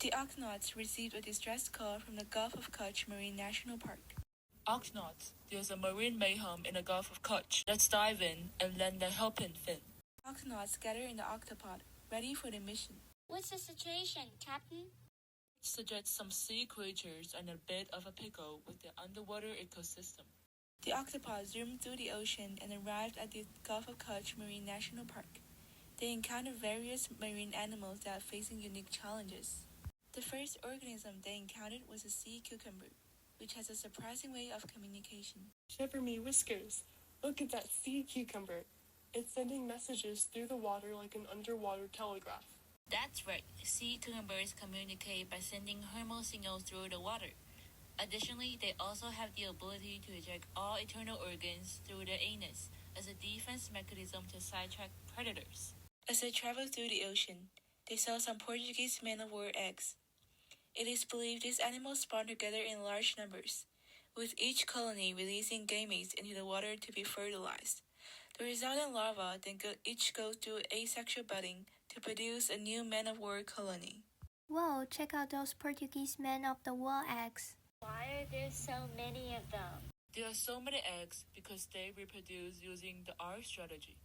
The Octonauts received a distress call from the Gulf of Kutch Marine National Park. Octonauts, there's a marine mayhem in the Gulf of Kutch. Let's dive in and lend a helping fin. Octonauts gather in the octopod, ready for the mission. What's the situation, Captain? It suggests some sea creatures are in a bit of a pickle with their underwater ecosystem. The octopod zoomed through the ocean and arrived at the Gulf of Kutch Marine National Park. They encountered various marine animals that are facing unique challenges. The first organism they encountered was a sea cucumber, which has a surprising way of communication. Shiver me whiskers! Look at that sea cucumber! It's sending messages through the water like an underwater telegraph. That's right. Sea cucumbers communicate by sending thermal signals through the water. Additionally, they also have the ability to eject all internal organs through their anus as a defense mechanism to sidetrack predators. As they traveled through the ocean, they saw some Portuguese man-of-war eggs. It is believed these animals spawn together in large numbers, with each colony releasing gametes into the water to be fertilized. The resultant larvae then each go through asexual budding to produce a new man-of-war colony. Whoa, check out those Portuguese man-of-the-war eggs. Why are there so many of them? There are so many eggs because they reproduce using the R strategy,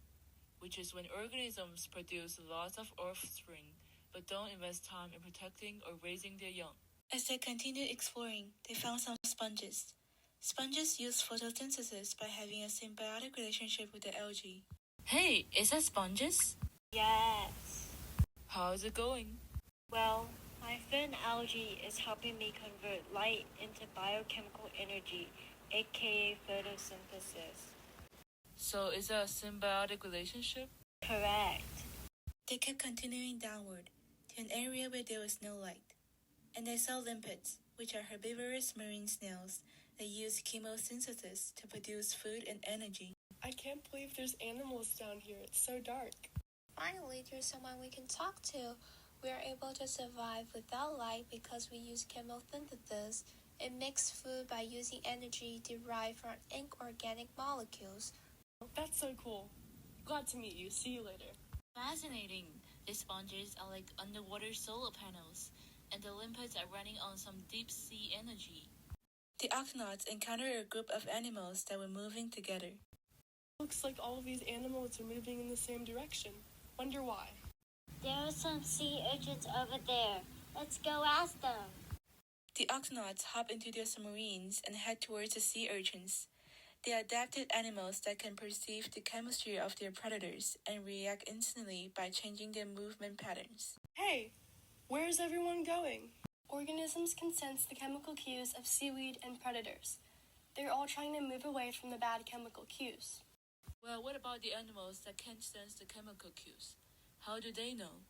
which is when organisms produce lots of offspring but don't invest time in protecting or raising their young. As they continued exploring, they found some sponges. Sponges use photosynthesis by having a symbiotic relationship with the algae. Hey, is that sponges? Yes. How's it going? Well, my fin algae is helping me convert light into biochemical energy, aka photosynthesis. So is that a symbiotic relationship? Correct. They kept continuing downward to an area where there was no light, and they saw limpets, which are herbivorous marine snails that use chemosynthesis to produce food and energy. I can't believe there's animals down here. It's so dark. Finally, there's someone we can talk to. We are able to survive without light because we use chemosynthesis. It makes food by using energy derived from inorganic molecules. That's so cool. Glad to meet you. See you later. Fascinating. The sponges are like underwater solar panels, and the limpets are running on some deep sea energy. The Octonauts encountered a group of animals that were moving together. Looks like all of these animals are moving in the same direction. Wonder why. There are some sea urchins over there. Let's go ask them. The Octonauts hop into their submarines and head towards the sea urchins. They are adapted animals that can perceive the chemistry of their predators and react instantly by changing their movement patterns. Hey, where's everyone going? Organisms can sense the chemical cues of seaweed and predators. They're all trying to move away from the bad chemical cues. Well, what about the animals that can't sense the chemical cues? How do they know?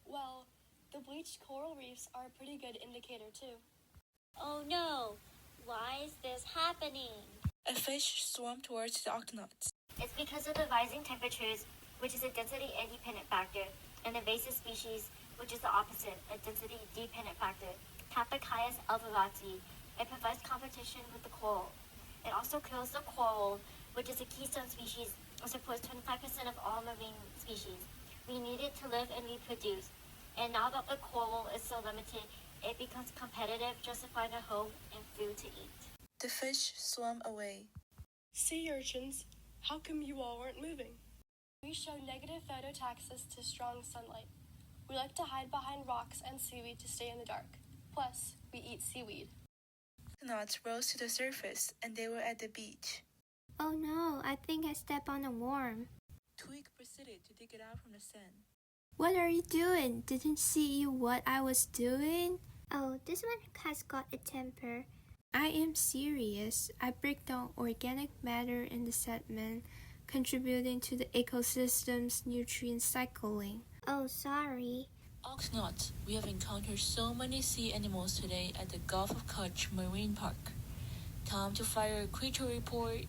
Well, the bleached coral reefs are a pretty good indicator too. Oh no! Why is this happening? A fish swarmed towards the Octonauts. It's because of the rising temperatures, which is a density-independent factor, and invasive species, which is the opposite, a density-dependent factor. Tapacayas alvarati. It provides competition with the coral. It also kills the coral, which is a keystone species and supports 25% of all marine species. We need it to live and reproduce. And now that the coral is so limited, it becomes competitive, justifying a home and food to eat. The fish swam away. Sea urchins, how come you all aren't moving? We show negative phototaxis to strong sunlight. We like to hide behind rocks and seaweed to stay in the dark. Plus, we eat seaweed. Octonauts rose to the surface and they were at the beach. Oh no, I think I stepped on a worm. Twig proceeded to dig it out from the sand. What are you doing? Didn't see you what I was doing? Oh, this one has got a temper. I am serious. I break down organic matter in the sediment, contributing to the ecosystem's nutrient cycling. Oh, sorry. Octonauts, we have encountered so many sea animals today at the Gulf of Kutch Marine Park. Time to fire a creature report